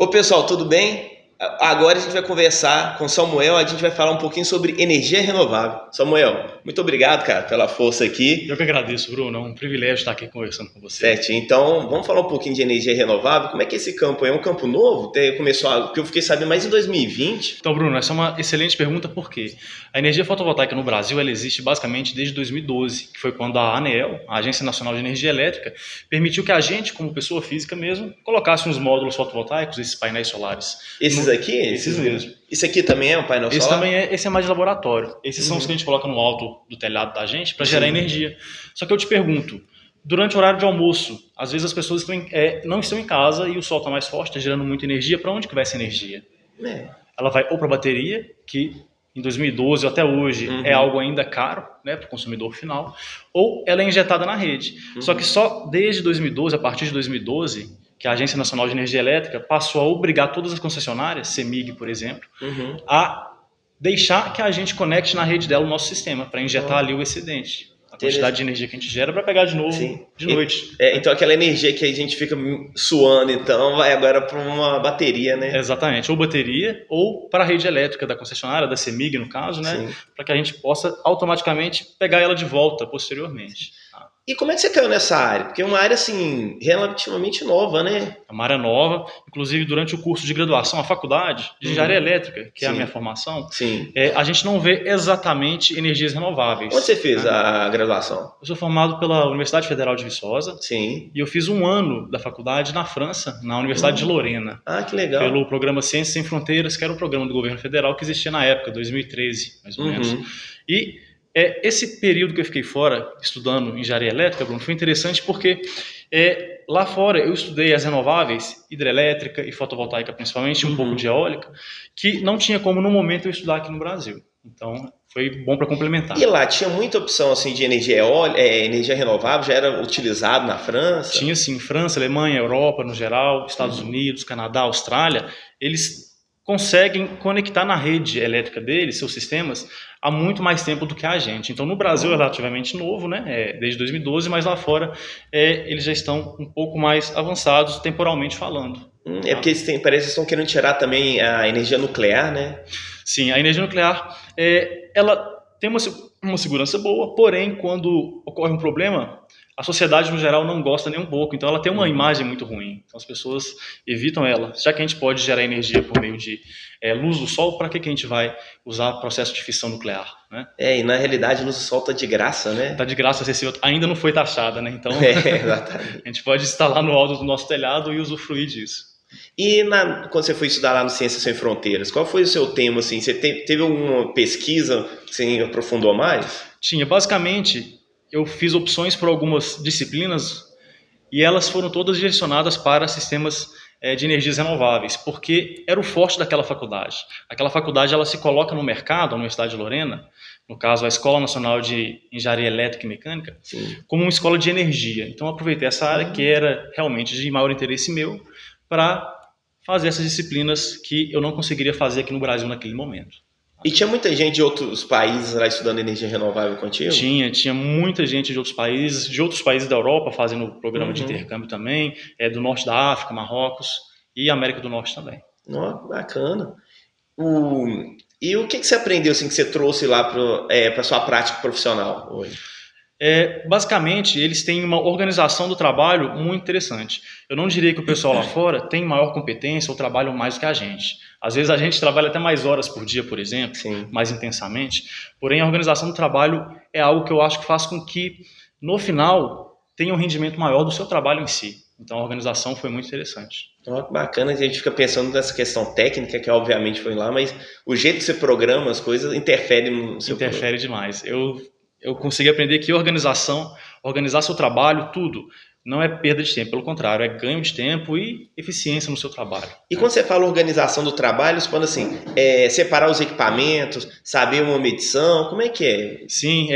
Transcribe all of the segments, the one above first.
Ô pessoal, tudo bem? Agora a gente vai conversar com o Samuel, a gente vai falar um pouquinho sobre energia renovável. Samuel, muito obrigado, cara, pela força aqui. Eu que agradeço, Bruno. É um privilégio estar aqui conversando com você. Certo, então vamos falar um pouquinho de energia renovável. Como é que esse campo é um campo novo? Porque eu fiquei sabendo mais em 2020. Então, Bruno, essa é uma excelente pergunta, porque a energia fotovoltaica no Brasil ela existe basicamente desde 2012, que foi quando a ANEEL, a Agência Nacional de Energia Elétrica, permitiu que a gente, como pessoa física mesmo, colocasse uns módulos fotovoltaicos, esses painéis solares. Esses aqui? Esses mesmo. Isso aqui também é um painel solar? Esse é mais de laboratório. Esses são os que a gente coloca no alto do telhado da gente para gerar energia. Só que eu te pergunto, durante o horário de almoço, às vezes as pessoas não estão em casa e o sol está mais forte, está gerando muita energia. Para onde que vai essa energia? Ela vai ou para a bateria, que em 2012 até hoje é algo ainda caro, né, para o consumidor final, ou ela é injetada na rede. Só que só desde 2012, a partir de 2012, que a Agência Nacional de Energia Elétrica passou a obrigar todas as concessionárias, CEMIG, por exemplo, a deixar que a gente conecte na rede dela o nosso sistema, para injetar ali o excedente. A quantidade de energia que a gente gera para pegar de novo de noite. Então aquela energia que a gente fica suando, então vai agora para uma bateria, né? Exatamente, ou bateria, ou para a rede elétrica da concessionária, da CEMIG no caso, né? Para que a gente possa automaticamente pegar ela de volta posteriormente. E como é que você caiu nessa área? Porque é uma área, assim, relativamente nova, né? É uma área nova. Inclusive, durante o curso de graduação, a faculdade de engenharia elétrica, que é a minha formação, a gente não vê exatamente energias renováveis. Onde você fez a graduação? Eu sou formado pela Universidade Federal de Viçosa. Sim. E eu fiz um ano da faculdade na França, na Universidade de Lorena. Ah, que legal. Pelo programa Ciências Sem Fronteiras, que era um programa do governo federal que existia na época, 2013, mais ou menos. E esse período que eu fiquei fora estudando engenharia elétrica, Bruno, foi interessante porque lá fora eu estudei as renováveis, hidrelétrica e fotovoltaica principalmente, um pouco de eólica, que não tinha como no momento eu estudar aqui no Brasil. Então foi bom para complementar. E lá tinha muita opção assim de energia eólica, energia renovável, já era utilizado na França? Tinha sim, França, Alemanha, Europa no geral, Estados Unidos, Canadá, Austrália, eles conseguem conectar na rede elétrica deles, seus sistemas, há muito mais tempo do que a gente. Então, no Brasil é relativamente novo, né? Desde 2012, mas lá fora eles já estão um pouco mais avançados, temporalmente falando. Porque parece que estão querendo tirar também a energia nuclear, né? Sim, a energia nuclear, ela tem uma segurança boa, porém, quando ocorre um problema, a sociedade no geral não gosta nem um pouco, então ela tem uma imagem muito ruim, então as pessoas evitam ela. Já que a gente pode gerar energia por meio de luz do sol, para que a gente vai usar processo de fissão nuclear, né? E na realidade a luz do sol está de graça, né? Está de graça, ainda não foi taxada, né? Então exatamente. A gente pode instalar no alto do nosso telhado e usufruir disso. E quando você foi estudar lá no Ciências Sem Fronteiras, qual foi o seu tema? Assim? Você teve alguma pesquisa que você aprofundou mais? Tinha, basicamente eu fiz opções por algumas disciplinas e elas foram todas direcionadas para sistemas de energias renováveis, porque era o forte daquela faculdade. Aquela faculdade ela se coloca no mercado, a Universidade de Lorena, no caso a Escola Nacional de Engenharia Elétrica e Mecânica, como uma escola de energia. Então eu aproveitei essa área que era realmente de maior interesse meu para fazer essas disciplinas que eu não conseguiria fazer aqui no Brasil naquele momento. E tinha muita gente de outros países lá estudando energia renovável contigo? Tinha muita gente de outros países da Europa fazendo o programa de intercâmbio também, do norte da África, Marrocos e América do Norte também. Bacana. E o que você aprendeu assim, que você trouxe lá para a sua prática profissional hoje? Basicamente, eles têm uma organização do trabalho muito interessante. Eu não diria que o pessoal lá fora tem maior competência ou trabalham mais do que a gente. Às vezes a gente trabalha até mais horas por dia, por exemplo, mais intensamente. Porém, a organização do trabalho é algo que eu acho que faz com que, no final, tenha um rendimento maior do seu trabalho em si. Então, a organização foi muito interessante. Bacana, a gente fica pensando nessa questão técnica, que obviamente foi lá, mas o jeito que você programa as coisas interfere no seu Interfere demais. Eu consegui aprender que organizar seu trabalho, tudo, não é perda de tempo, pelo contrário, é ganho de tempo e eficiência no seu trabalho. E quando você fala organização do trabalho, você fala assim, separar os equipamentos, saber uma medição, como é que é? Sim,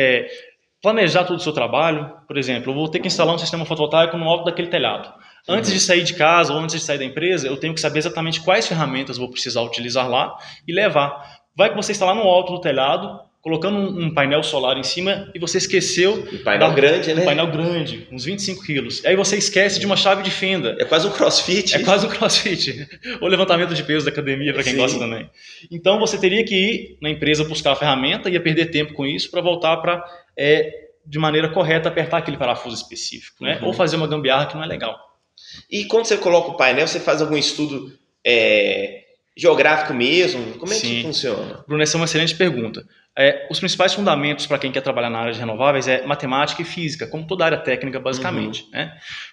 planejar todo o seu trabalho. Por exemplo, eu vou ter que instalar um sistema fotovoltaico no alto daquele telhado. Antes de sair de casa ou antes de sair da empresa, eu tenho que saber exatamente quais ferramentas vou precisar utilizar lá e levar. Vai que você está lá no alto do telhado, colocando um painel solar em cima e você esqueceu... Um painel grande, né? Um painel grande, uns 25 quilos. Aí você esquece de uma chave de fenda. É quase um crossfit. É quase um crossfit. Ou levantamento de peso da academia, para quem gosta também. Então você teria que ir na empresa buscar a ferramenta, ia perder tempo com isso para voltar para, de maneira correta, apertar aquele parafuso específico, né? Ou fazer uma gambiarra que não é legal. E quando você coloca o painel, você faz algum estudo geográfico mesmo? Como é que funciona? Bruno, essa é uma excelente pergunta. Os principais fundamentos para quem quer trabalhar na área de renováveis é matemática e física, como toda área técnica, basicamente. Né?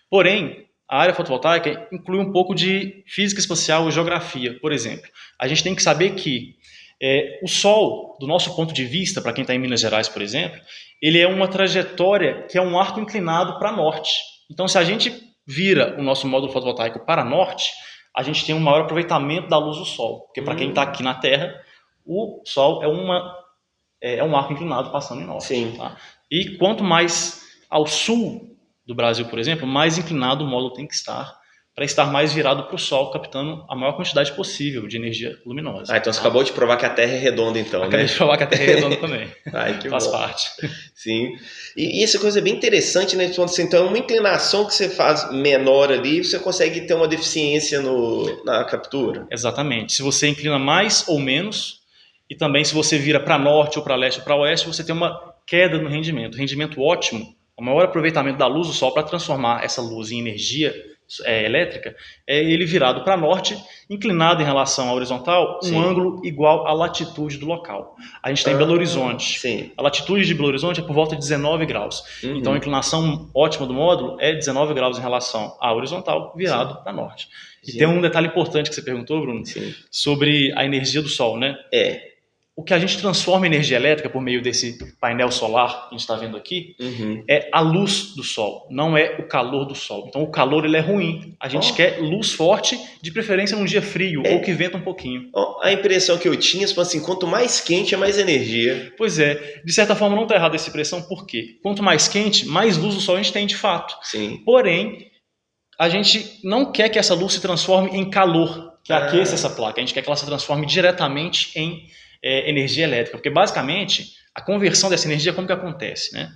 Porém, a área fotovoltaica inclui um pouco de física espacial e geografia. Por exemplo, a gente tem que saber que o Sol, do nosso ponto de vista, para quem está em Minas Gerais, por exemplo, ele é uma trajetória que é um arco inclinado para norte. Então, se a gente vira o nosso módulo fotovoltaico para norte, a gente tem um maior aproveitamento da luz do Sol. Porque para quem está aqui na Terra, o Sol é um arco inclinado passando em norte. Sim. Tá? E quanto mais ao sul do Brasil, por exemplo, mais inclinado o módulo tem que estar para estar mais virado para o Sol, captando a maior quantidade possível de energia luminosa. Então você acabou de provar que a Terra é redonda, então, Acabei de provar que a Terra é redonda também. Que faz bom. parte. Sim. E essa coisa é bem interessante, né? Então, uma inclinação que você faz menor ali, você consegue ter uma deficiência na captura. Exatamente. Se você inclina mais ou menos, e também se você vira para norte ou para leste ou para oeste, você tem uma queda no rendimento. Rendimento ótimo, o maior aproveitamento da luz do Sol para transformar essa luz em energia elétrica, é ele virado para norte, inclinado em relação à horizontal, um ângulo igual à latitude do local. A gente está em Belo Horizonte. Sim. A latitude de Belo Horizonte é por volta de 19 graus. Então a inclinação ótima do módulo é 19 graus em relação à horizontal, virado para norte. E tem um detalhe importante que você perguntou, Bruno, sobre a energia do Sol, né? O que a gente transforma em energia elétrica por meio desse painel solar que a gente está vendo aqui é a luz do Sol, não é o calor do Sol. Então o calor ele é ruim. A gente quer luz forte, de preferência num dia frio ou que venta um pouquinho. A impressão que eu tinha, assim, quanto mais quente é mais energia. Pois é, de certa forma não está errada essa impressão, por quê? Quanto mais quente, mais luz do Sol a gente tem de fato. Sim. Porém, a gente não quer que essa luz se transforme em calor, que aqueça essa placa. A gente quer que ela se transforme diretamente em energia elétrica, porque basicamente a conversão dessa energia como que acontece, né?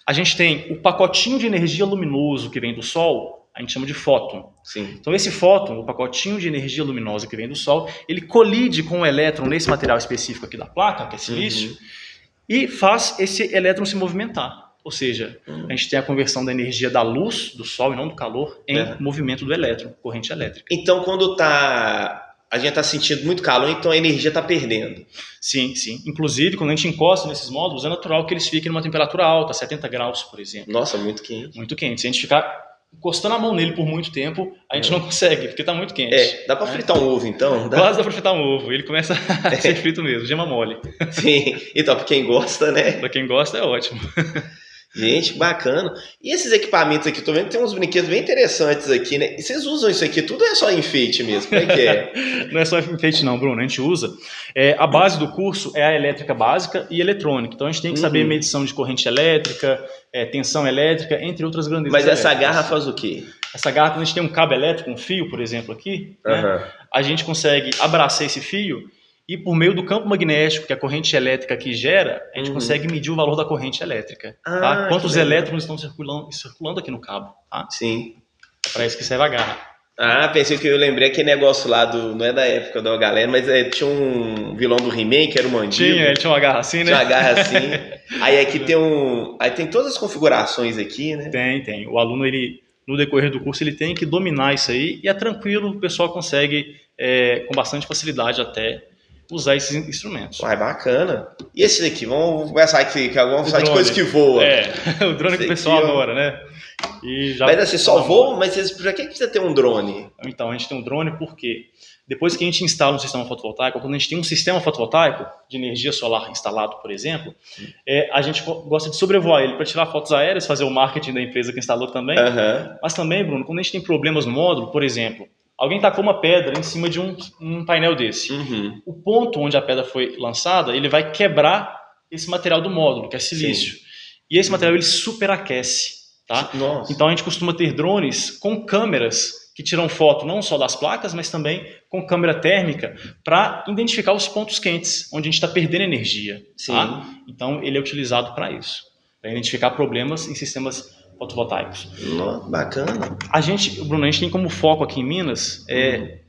A gente tem o pacotinho de energia luminoso que vem do Sol, a gente chama de fóton. Sim. Então esse fóton, o pacotinho de energia luminosa que vem do Sol, ele colide com o elétron nesse material específico aqui da placa, que é silício, e faz esse elétron se movimentar. Ou seja, a gente tem a conversão da energia da luz do Sol e não do calor em movimento do elétron, corrente elétrica. Então quando a gente está sentindo muito calor, então a energia está perdendo. Sim, sim. Inclusive, quando a gente encosta nesses módulos, é natural que eles fiquem numa temperatura alta, 70 graus, por exemplo. Nossa, muito quente. Muito quente. Se a gente ficar encostando a mão nele por muito tempo, a gente não consegue, porque está muito quente. Dá para fritar um ovo, então? Quase dá para fritar um ovo. Ele começa a ser frito mesmo, gema mole. Sim. Então, para quem gosta, né? Para quem gosta, é ótimo. Gente, bacana. E esses equipamentos aqui, tô vendo que tem uns brinquedos bem interessantes aqui, né? E vocês usam isso aqui tudo ou é só enfeite mesmo? Como é que é? Não é só enfeite não, Bruno. A gente usa... a base do curso é a elétrica básica e eletrônica. Então a gente tem que saber medição de corrente elétrica, tensão elétrica, entre outras grandezas. Mas essa garra faz o quê? Essa garra, quando a gente tem um cabo elétrico, um fio, por exemplo, aqui, né, a gente consegue abraçar esse fio e por meio do campo magnético que a corrente elétrica aqui gera, a gente consegue medir o valor da corrente elétrica. Tá? Quantos elétrons estão circulando aqui no cabo. Tá? Sim. É para isso que serve a garra. Pensei que eu lembrei aquele negócio lá não é da época da galera, mas tinha um vilão do He-Man que era o Mandíbula. Ele tinha uma garra assim, né? Tinha uma garra assim. Aí aqui tem todas as configurações aqui, né? Tem. O aluno, no decorrer do curso, ele tem que dominar isso aí e é tranquilo, o pessoal consegue com bastante facilidade até usar esses instrumentos. Bacana. E esse daqui? Vamos conversar aqui, vamos falar de coisa que voa. O drone que o pessoal adora, né? Mas assim, só voa, mas pra que precisa ter um drone? Então, a gente tem um drone porque depois que a gente instala um sistema fotovoltaico, quando a gente tem um sistema fotovoltaico de energia solar instalado, por exemplo, a gente gosta de sobrevoar ele para tirar fotos aéreas, fazer o marketing da empresa que instalou também. Mas também, Bruno, quando a gente tem problemas no módulo, por exemplo, alguém tacou uma pedra em cima de um painel desse. O ponto onde a pedra foi lançada, ele vai quebrar esse material do módulo, que é silício. Sim. E esse material ele superaquece. Tá? Então a gente costuma ter drones com câmeras que tiram foto não só das placas, mas também com câmera térmica para identificar os pontos quentes, onde a gente está perdendo energia. Sim. Tá? Então, ele é utilizado para isso, para identificar problemas em sistemas fotovoltaicos. Bacana. Bruno, a gente tem como foco aqui em Minas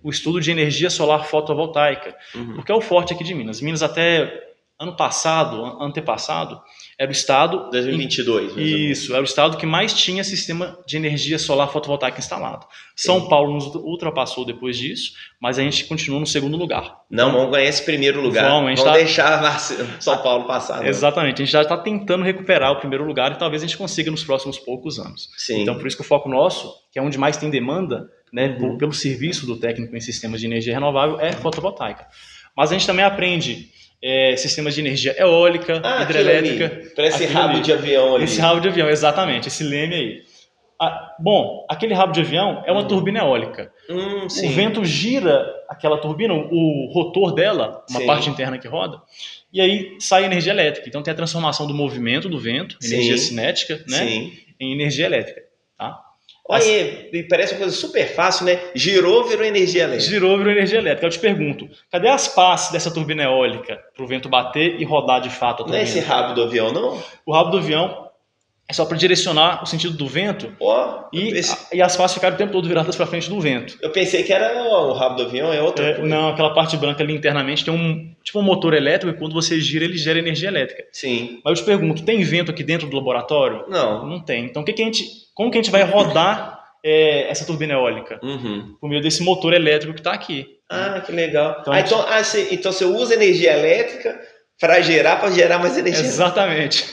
o estudo de energia solar fotovoltaica, porque é o forte aqui de Minas. Minas até antepassado, era o estado... 2022. Isso, era o estado que mais tinha sistema de energia solar fotovoltaica instalado. Sim. São Paulo nos ultrapassou depois disso, mas a gente continua no segundo lugar. Não, vamos ganhar esse primeiro lugar. Vamos deixar São Paulo passar. Né? Exatamente, a gente já está tentando recuperar o primeiro lugar e talvez a gente consiga nos próximos poucos anos. Sim. Então, por isso que o foco nosso, que é onde mais tem demanda, né, pelo serviço do técnico em sistemas de energia renovável, é fotovoltaica. Mas a gente também aprende... sistemas de energia eólica, hidrelétrica. Parece rabo de avião ali. Esse rabo de avião, exatamente, esse leme aí. Bom, aquele rabo de avião é uma turbina eólica. O vento gira aquela turbina, o rotor dela, uma parte interna que roda, e aí sai energia elétrica. Então tem a transformação do movimento do vento, energia cinética, né, em energia elétrica. Tá? Olha, parece uma coisa super fácil, né? Girou, virou energia elétrica. Girou, virou energia elétrica. Eu te pergunto, cadê as passes dessa turbina eólica para o vento bater e rodar de fato a turbina? Não é esse rabo do avião, não? O rabo do avião é só para direcionar o sentido do vento e as passes ficaram o tempo todo viradas para frente do vento. Eu pensei que era o rabo do avião, é outra coisa. Não, aquela parte branca ali internamente tem um motor elétrico e quando você gira, ele gera energia elétrica. Sim. Mas eu te pergunto, tem vento aqui dentro do laboratório? Não. Não tem. Então como que a gente vai rodar essa turbina eólica? Por meio desse motor elétrico que está aqui. Ah, que legal. Então você usa energia elétrica para gerar mais energia. Exatamente.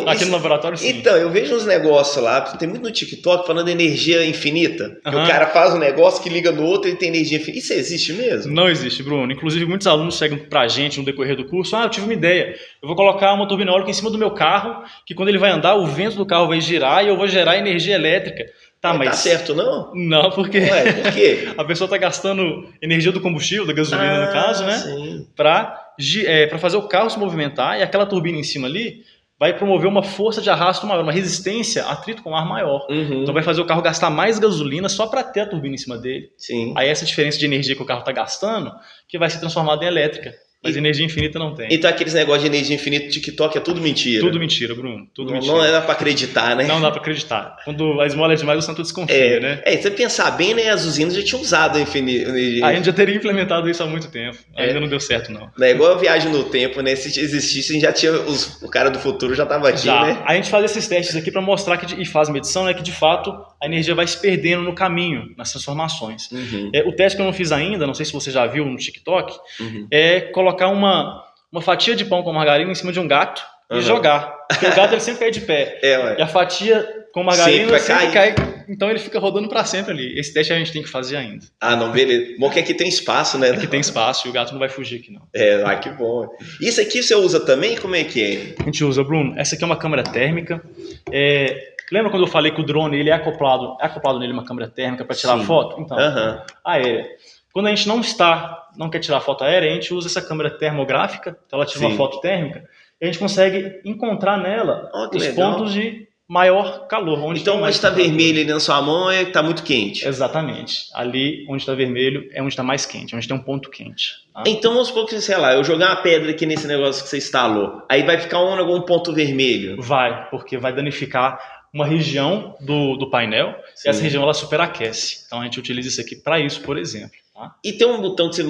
Aqui no laboratório, sim. Então, eu vejo uns negócios lá, tem muito no TikTok falando de energia infinita. Que o cara faz um negócio que liga no outro e ele tem energia infinita. Isso existe mesmo? Não existe, Bruno. Inclusive, muitos alunos chegam pra gente no decorrer do curso. Eu tive uma ideia. Eu vou colocar uma turbina eólica em cima do meu carro, que quando ele vai andar, o vento do carro vai girar e eu vou gerar energia elétrica. Mas tá certo, não? Não, porque por quê? A pessoa está gastando energia do combustível, da gasolina no caso, né? Para fazer o carro se movimentar e aquela turbina em cima ali vai promover uma força de arrasto maior, uma resistência a atrito com ar maior. Então vai fazer o carro gastar mais gasolina só para ter a turbina em cima dele. Sim. Aí essa diferença de energia que o carro está gastando que vai ser transformada em elétrica. Mas energia infinita não tem. Então aqueles negócios de energia infinita do TikTok é tudo mentira? Tudo mentira, Bruno. Tudo mentira. Não dá pra acreditar, né? Não dá pra acreditar. Quando a esmola é demais, o santo desconfia, né? Se você pensar bem, né, as usinas já tinham usado a energia. A gente já teria implementado isso há muito tempo. Ainda não deu certo, não. Não é igual a viagem no tempo, né? Se existisse, já tinha o cara do futuro já tava aqui, né? A gente faz esses testes aqui pra mostrar e faz medição, né, que de fato a energia vai se perdendo no caminho, nas transformações. O teste que eu não fiz ainda, não sei se você já viu no TikTok, é colocar uma fatia de pão com margarina em cima de um gato e jogar. Porque o gato ele sempre cai de pé. E a fatia com margarina sempre cai. Então ele fica rodando para sempre ali. Esse teste a gente tem que fazer ainda. Ah, não, beleza. Bom que aqui tem espaço, né? Aqui tem espaço e o gato não vai fugir aqui, não. Que bom. Isso aqui você usa também? Como é que é? A gente usa, Bruno. Essa aqui é uma câmera térmica. Lembra quando eu falei que o drone ele é acoplado nele uma câmera térmica para tirar foto? Então, aérea. Quando a gente não quer tirar foto aérea, a gente usa essa câmera termográfica, então ela tira uma foto térmica, e a gente consegue encontrar nela os pontos de maior calor. Onde está vermelho ali na sua mão está muito quente. Exatamente. Ali onde está vermelho é onde está mais quente, onde tem um ponto quente. Tá? Então vamos supor que, sei lá, eu jogar uma pedra aqui nesse negócio que você instalou, aí vai ficar algum ponto vermelho? Vai, porque vai danificar uma região do painel e essa região ela superaquece. Então a gente utiliza isso aqui para isso, por exemplo. E tem um botão que você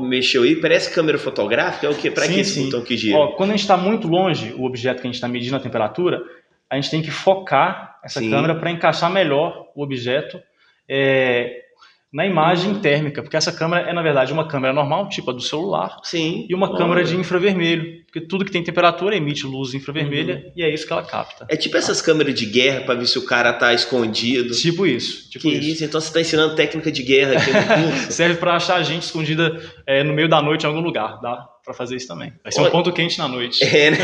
mexeu aí, parece câmera fotográfica, é o que? Para que esse botão que gira? Quando a gente está muito longe, o objeto que a gente está medindo a temperatura, a gente tem que focar essa câmera para encaixar melhor o objeto na imagem térmica, porque essa câmera é, na verdade, uma câmera normal, tipo a do celular, e uma câmera de infravermelho, porque tudo que tem temperatura emite luz infravermelha e é isso que ela capta. É tipo essas câmeras de guerra para ver se o cara tá escondido. Tipo isso. Então você tá ensinando técnica de guerra aqui no curso? Serve para achar gente escondida no meio da noite em algum lugar, dá para fazer isso também. Vai ser um ponto quente na noite. Né?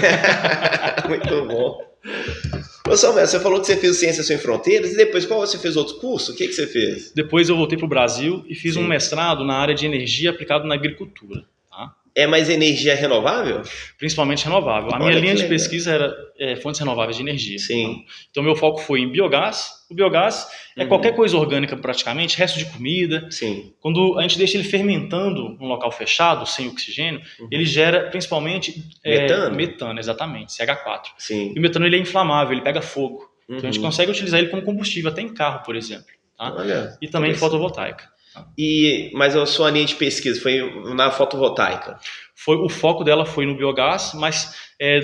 Muito bom. Ô Samuel, você falou que você fez Ciências Sem Fronteiras e depois qual você fez outro curso? O que você fez? Depois eu voltei para o Brasil e fiz um mestrado na área de energia aplicado na agricultura. Tá? É mais energia renovável? Principalmente renovável. A minha linha de pesquisa era fontes renováveis de energia. Sim. Então, meu foco foi em biogás. O biogás é qualquer coisa orgânica praticamente, resto de comida. Sim. Quando a gente deixa ele fermentando num local fechado, sem oxigênio, ele gera principalmente metano, exatamente, CH4. Sim. E o metano ele é inflamável, ele pega fogo. Então, a gente consegue utilizar ele como combustível, até em carro, por exemplo. Tá? Olha, e também em fotovoltaica. Mas a sua linha de pesquisa foi na fotovoltaica? O foco dela foi no biogás, mas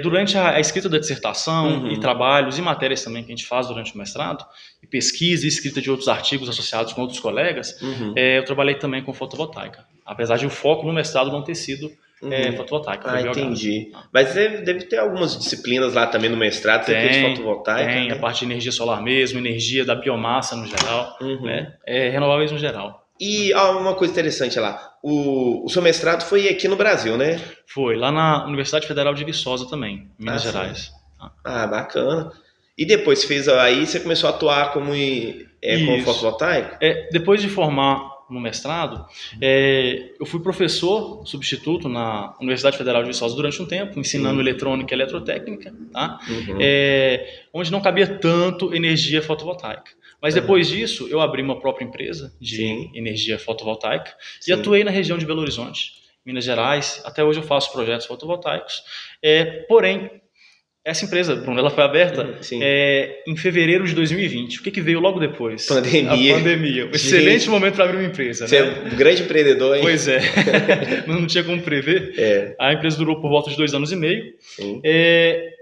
durante a escrita da dissertação e trabalhos e matérias também que a gente faz durante o mestrado, e pesquisa e escrita de outros artigos associados com outros colegas, eu trabalhei também com fotovoltaica, apesar de o foco no mestrado não ter sido fotovoltaica. Entendi. Mas deve ter algumas disciplinas lá também no mestrado, de fotovoltaica. Tem, a parte de energia solar mesmo, energia da biomassa no geral, né? Renováveis no geral. E uma coisa interessante lá, o seu mestrado foi aqui no Brasil, né? Foi, lá na Universidade Federal de Viçosa também, em Minas Gerais. Bacana. E depois aí você começou a atuar como fotovoltaico? Depois de formar no mestrado, eu fui professor substituto na Universidade Federal de Viçosa durante um tempo, ensinando eletrônica e eletrotécnica, tá? Onde não cabia tanto energia fotovoltaica. Mas depois disso, eu abri uma própria empresa de energia fotovoltaica e atuei na região de Belo Horizonte, Minas Gerais. Até hoje eu faço projetos fotovoltaicos. Porém, essa empresa, Bruno, ela foi aberta em fevereiro de 2020. O que veio logo depois? Pandemia. A pandemia. Excelente momento para abrir uma empresa. Você é um grande empreendedor, hein? Pois é. Não tinha como prever. A empresa durou por volta de 2 anos e meio.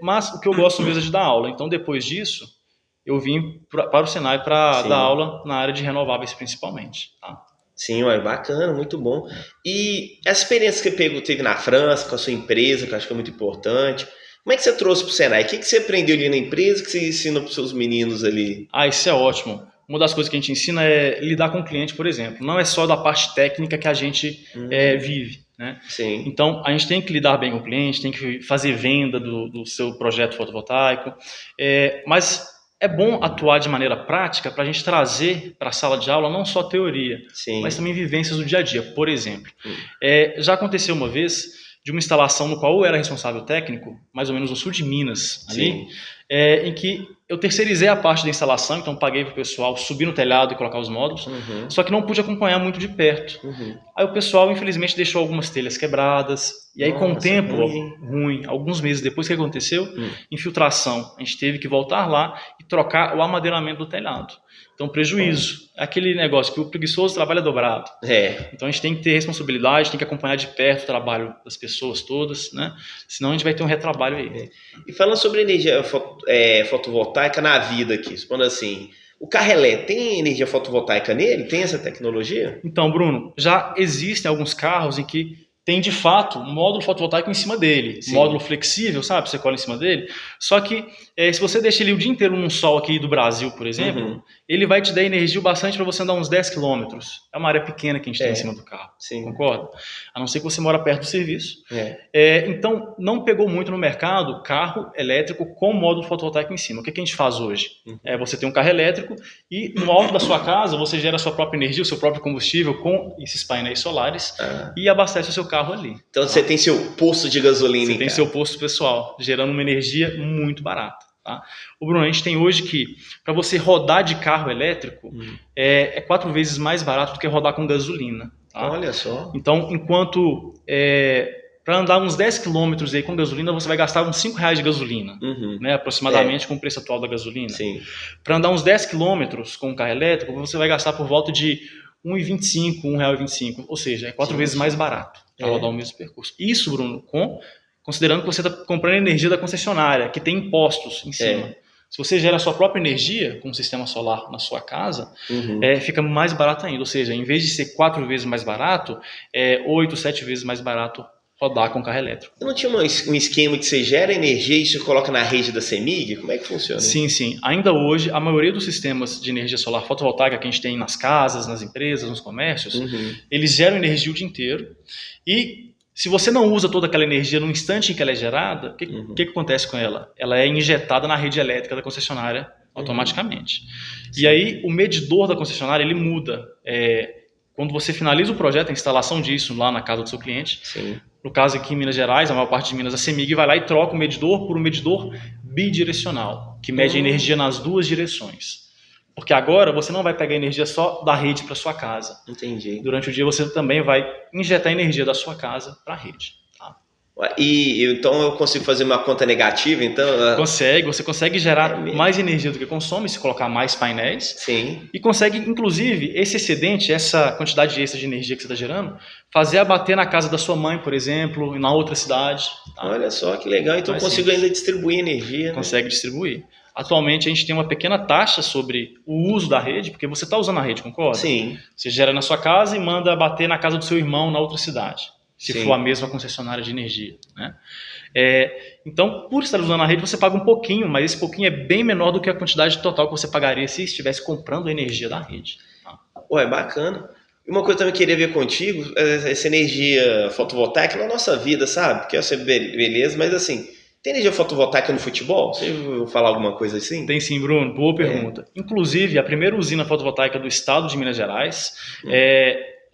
Mas o que eu gosto mesmo é de dar aula. Então, depois disso, eu vim para o Senai para dar aula na área de renováveis principalmente. Tá? Sim, bacana, muito bom. E essa experiência que você teve na França, com a sua empresa, que eu acho que é muito importante, como é que você trouxe para o Senai? O que você aprendeu ali na empresa que você ensina para os seus meninos ali? Isso é ótimo. Uma das coisas que a gente ensina é lidar com o cliente, por exemplo. Não é só da parte técnica que a gente vive. Né? Sim. Então, a gente tem que lidar bem com o cliente, tem que fazer venda do seu projeto fotovoltaico, mas é bom atuar de maneira prática para a gente trazer para a sala de aula não só teoria, mas também vivências do dia a dia. Por exemplo, já aconteceu uma vez de uma instalação no qual eu era responsável técnico, mais ou menos no sul de Minas, ali, em que eu terceirizei a parte da instalação, então paguei para o pessoal subir no telhado e colocar os módulos, só que não pude acompanhar muito de perto. Aí o pessoal, infelizmente, deixou algumas telhas quebradas, e aí com o tempo, alguns meses depois que aconteceu, infiltração, a gente teve que voltar lá e trocar o amadeiramento do telhado. Então, prejuízo. É aquele negócio que o preguiçoso trabalha dobrado. Então, a gente tem que ter responsabilidade, tem que acompanhar de perto o trabalho das pessoas todas, né? Senão a gente vai ter um retrabalho aí. E falando sobre energia fotovoltaica na vida aqui, supondo assim, o carro elétrico tem energia fotovoltaica nele? Tem essa tecnologia? Então, Bruno, já existem alguns carros em que tem de fato um módulo fotovoltaico em cima dele, módulo flexível, sabe? Você cola em cima dele. Só que se você deixa ele o dia inteiro num sol aqui do Brasil, por exemplo, ele vai te dar energia o bastante para você andar uns 10 quilômetros. É uma área pequena que a gente tem em cima do carro, concorda? A não ser que você mora perto do serviço. Então, não pegou muito no mercado carro elétrico com módulo fotovoltaico em cima. O que a gente faz hoje? Você tem um carro elétrico e no alto da sua casa você gera a sua própria energia, o seu próprio combustível com esses painéis solares e abastece o seu carro ali. Então você tem seu posto de gasolina. Você tem seu posto pessoal, gerando uma energia muito barata. Tá? O Bruno, a gente tem hoje que para você rodar de carro elétrico é 4 vezes mais barato do que rodar com gasolina. Tá? Olha só. Então, enquanto para andar uns 10 quilômetros aí com gasolina, você vai gastar uns R$5 de gasolina, né, aproximadamente com o preço atual da gasolina. Para andar uns 10 quilômetros com um carro elétrico, você vai gastar por volta de R$1,25, R$1,25, ou seja, é 4 vezes mais barato para rodar o mesmo percurso. Isso, Bruno, considerando que você está comprando energia da concessionária, que tem impostos em cima. Se você gera a sua própria energia com um sistema solar na sua casa, fica mais barato ainda. Ou seja, em vez de ser 4 vezes mais barato, 8, 7 vezes mais barato rodar com carro elétrico. Não tinha um esquema que você gera energia e você coloca na rede da CEMIG? Como é que funciona? Sim. Ainda hoje, a maioria dos sistemas de energia solar fotovoltaica que a gente tem nas casas, nas empresas, nos comércios, eles geram energia o dia inteiro. E se você não usa toda aquela energia no instante em que ela é gerada, o que acontece com ela? Ela é injetada na rede elétrica da concessionária automaticamente. E aí o medidor da concessionária ele muda quando você finaliza o projeto, a instalação disso lá na casa do seu cliente, Sim. no caso aqui em Minas Gerais, a maior parte de Minas, a CEMIG vai lá e troca o medidor por um medidor bidirecional, que mede a energia nas duas direções. Porque agora você não vai pegar energia só da rede para sua casa. Entendi. Durante o dia você também vai injetar energia da sua casa para a rede. Tá? Então eu consigo fazer uma conta negativa, então? Você consegue gerar mais energia do que consome se colocar mais painéis. Sim. E consegue, inclusive, esse excedente, essa quantidade extra de energia que você está gerando, fazer abater na casa da sua mãe, por exemplo, e na outra cidade. Tá? Olha só que legal, então eu consigo ainda distribuir energia. Consegue distribuir. Atualmente a gente tem uma pequena taxa sobre o uso da rede, porque você está usando a rede, concorda? Sim. Você gera na sua casa e manda bater na casa do seu irmão na outra cidade, se Sim. for a mesma concessionária de energia. Né? Então, por estar usando a rede, você paga um pouquinho, mas esse pouquinho é bem menor do que a quantidade total que você pagaria se estivesse comprando a energia da rede. Tá? Ué, bacana. E uma coisa que eu também queria ver contigo, essa energia fotovoltaica na nossa vida, sabe? Que eu sei beleza, mas assim, tem energia fotovoltaica no futebol? Você ouviu falar alguma coisa assim? Tem sim, Bruno. Boa pergunta. Inclusive, a primeira usina fotovoltaica do estado de Minas Gerais,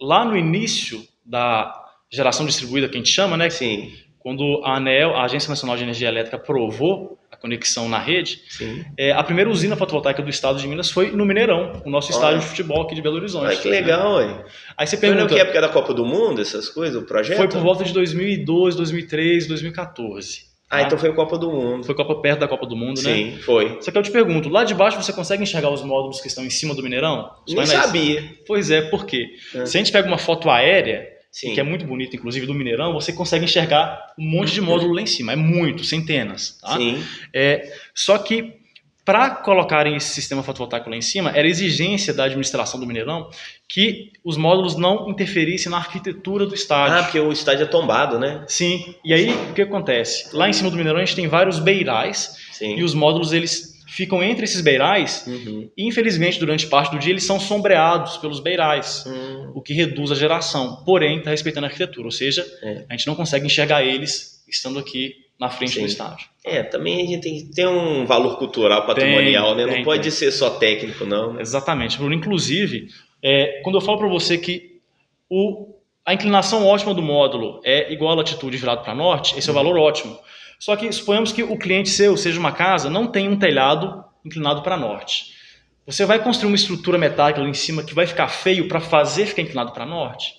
lá no início da geração distribuída, que a gente chama, né? Sim. Quando a ANEEL, a Agência Nacional de Energia Elétrica, aprovou a conexão na rede, Sim. A primeira usina fotovoltaica do estado de Minas foi no Mineirão, o nosso estádio de futebol aqui de Belo Horizonte. Olha que legal, ué. Aí você Foi pergunta, na que época da Copa do Mundo, essas coisas, o projeto? Foi por volta de 2002, 2003, 2014. Então foi a Copa do Mundo. Foi perto da Copa do Mundo, né? Sim, foi. Só que eu te pergunto, lá de baixo você consegue enxergar os módulos que estão em cima do Mineirão? Nem sabia. Pois é, por quê? Se a gente pega uma foto aérea, Sim. que é muito bonita, inclusive do Mineirão, você consegue enxergar um monte de módulo lá em cima. É muito, centenas. Tá? Sim. Só que para colocarem esse sistema fotovoltaico lá em cima, era exigência da administração do Mineirão que os módulos não interferissem na arquitetura do estádio. Porque o estádio é tombado, né? Sim. E aí, o que acontece? Lá em cima do Mineirão a gente tem vários beirais. Sim. E os módulos, eles ficam entre esses beirais e, infelizmente, durante parte do dia, eles são sombreados pelos beirais, o que reduz a geração. Porém, está respeitando a arquitetura. Ou seja, a gente não consegue enxergar eles estando aqui na frente do estádio. Também a gente tem que ter um valor cultural, patrimonial, né? Não pode ser só técnico, não. Né? Exatamente, Bruno. Inclusive, quando eu falo para você que a inclinação ótima do módulo é igual à latitude virado para norte, esse é o valor ótimo. Só que suponhamos que o cliente seu, seja uma casa, não tem um telhado inclinado para norte. Você vai construir uma estrutura metálica ali em cima que vai ficar feio para fazer ficar inclinado para norte?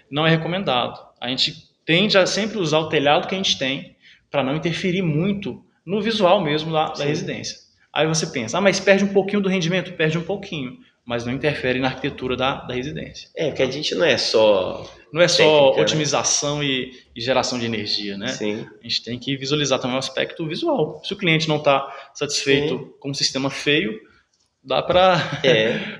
Não é recomendado. A gente tende a sempre usar o telhado que a gente tem para não interferir muito no visual mesmo da residência. Aí você pensa, mas perde um pouquinho do rendimento? Perde um pouquinho, mas não interfere na arquitetura da residência. Porque a gente não é só... Não é só técnica, otimização, né? e geração de energia, né? Sim. A gente tem que visualizar também o aspecto visual. Se o cliente não está satisfeito com um sistema feio, dá para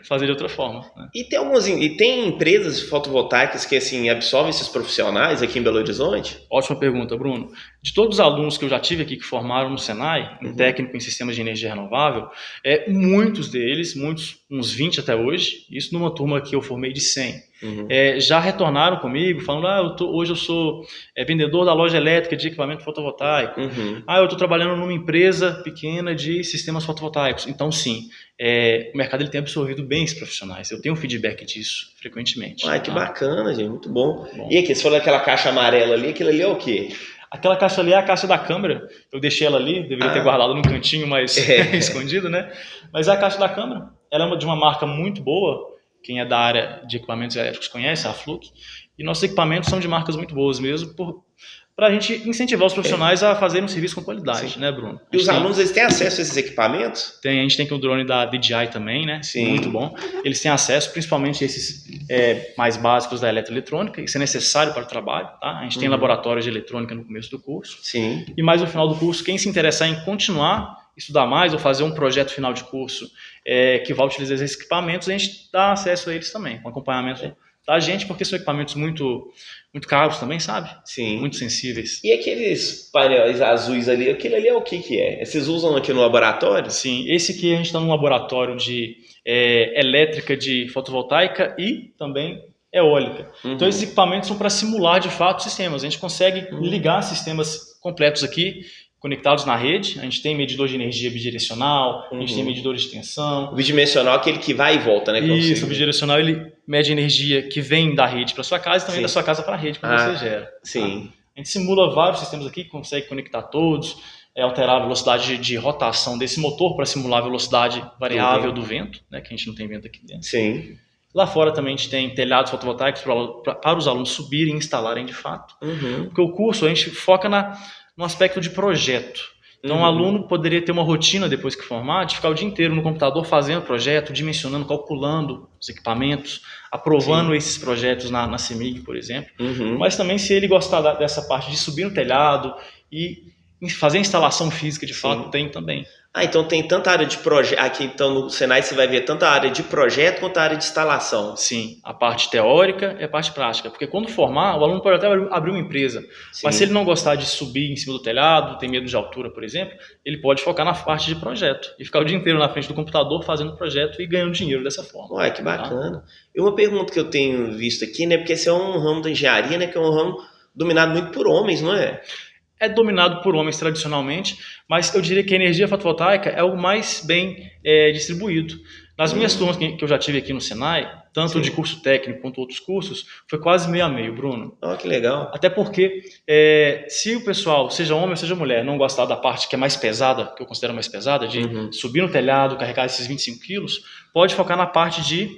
fazer de outra forma. Né? E tem empresas fotovoltaicas que assim absorvem esses profissionais aqui em Belo Horizonte? Ótima pergunta, Bruno. De todos os alunos que eu já tive aqui que formaram no Senai, em técnico em sistemas de energia renovável, muitos deles, uns 20 até hoje, isso numa turma que eu formei de 100, já retornaram comigo falando, hoje eu sou vendedor da loja elétrica de equipamento fotovoltaico, eu estou trabalhando numa empresa pequena de sistemas fotovoltaicos. Então sim, o mercado ele tem absorvido bem esses profissionais, eu tenho feedback disso frequentemente. Que bacana, gente, muito bom. E aqui, você falou daquela caixa amarela ali, aquilo ali é o quê? Aquela caixa ali é a caixa da câmera, eu deixei ela ali, deveria ter guardado num cantinho mais escondido, né? Mas é a caixa da câmera, ela é de uma marca muito boa, quem é da área de equipamentos elétricos conhece, a Flux, e nossos equipamentos são de marcas muito boas mesmo, para a gente incentivar os profissionais a fazerem um serviço com qualidade, né, Bruno? E os alunos, eles têm acesso a esses equipamentos? A gente tem o drone da DJI também, né? Sim. Muito bom. Eles têm acesso, principalmente esses mais básicos da eletroeletrônica, isso é necessário para o trabalho, tá? A gente tem laboratórios de eletrônica no começo do curso. Sim. E mais no final do curso, quem se interessar em continuar estudar mais ou fazer um projeto final de curso que vai utilizar esses equipamentos, a gente dá acesso a eles também, com acompanhamento da gente, porque são equipamentos muito, muito caros também, sabe? Sim. Muito sensíveis. E aqueles painéis azuis ali, aquele ali é o que é? Vocês usam aqui no laboratório? Sim, esse aqui a gente está num laboratório de elétrica de fotovoltaica e também eólica. Então esses equipamentos são para simular de fato sistemas. A gente consegue ligar sistemas completos aqui conectados na rede. A gente tem medidor de energia bidirecional, a gente tem medidor de tensão. O bidimensional é aquele que vai e volta, né? Isso, o bidirecional ele mede energia que vem da rede para sua casa e também Sim. da sua casa para a rede que você gera. Sim. Tá? A gente simula vários sistemas aqui, consegue conectar todos, alterar a velocidade de rotação desse motor para simular a velocidade variável do vento, né, que a gente não tem vento aqui dentro. Sim. Lá fora também a gente tem telhados fotovoltaicos para os alunos subirem e instalarem de fato. Porque o curso a gente foca no aspecto de projeto. Então o aluno poderia ter uma rotina depois que formar, de ficar o dia inteiro no computador fazendo projeto, dimensionando, calculando os equipamentos, aprovando esses projetos na CEMIG, por exemplo. Mas também se ele gostar dessa parte de subir no telhado e fazer a instalação física de fato, tem também. Então tem tanta área de projeto. Aqui então no Senai você vai ver tanta área de projeto quanto a área de instalação. Sim, a parte teórica e a parte prática. Porque quando formar, o aluno pode até abrir uma empresa. Mas se ele não gostar de subir em cima do telhado, tem medo de altura, por exemplo, ele pode focar na parte de projeto. E ficar o dia inteiro na frente do computador fazendo projeto e ganhando dinheiro dessa forma. Ué, que bacana. Tá? E uma pergunta que eu tenho visto aqui, né? Porque esse é um ramo da engenharia, né? Que é um ramo dominado muito por homens, não é? É dominado por homens tradicionalmente, mas eu diria que a energia fotovoltaica é o mais bem distribuído. Nas minhas turmas que eu já tive aqui no Senai, tanto de curso técnico quanto outros cursos, foi quase meio a meio, Bruno. Que legal. Até porque se o pessoal, seja homem ou seja mulher, não gostar da parte que é mais pesada, que eu considero mais pesada, de subir no telhado, carregar esses 25 quilos, pode focar na parte de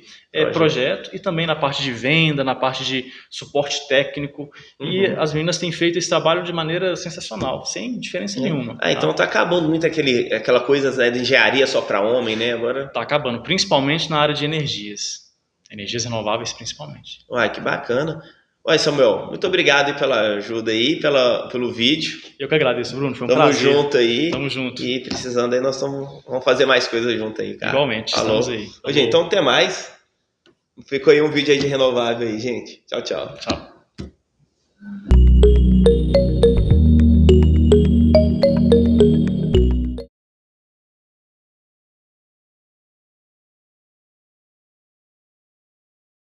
projeto e também na parte de venda, na parte de suporte técnico. E as meninas têm feito esse trabalho de maneira sensacional, sem diferença nenhuma. Então tá acabando muito aquela coisa de engenharia só para homem, né? Agora tá acabando, principalmente na área de energias. Energias renováveis, principalmente. Que bacana. Samuel, muito obrigado aí pela ajuda aí, pelo vídeo. Eu que agradeço, Bruno, foi um prazer. Tamo junto aí. Tamo junto. E precisando aí, nós vamos fazer mais coisas junto aí, cara. Igualmente, estamos aí. Gente, então até mais. Ficou aí um vídeo aí de renovável aí, gente. Tchau, tchau. Tchau.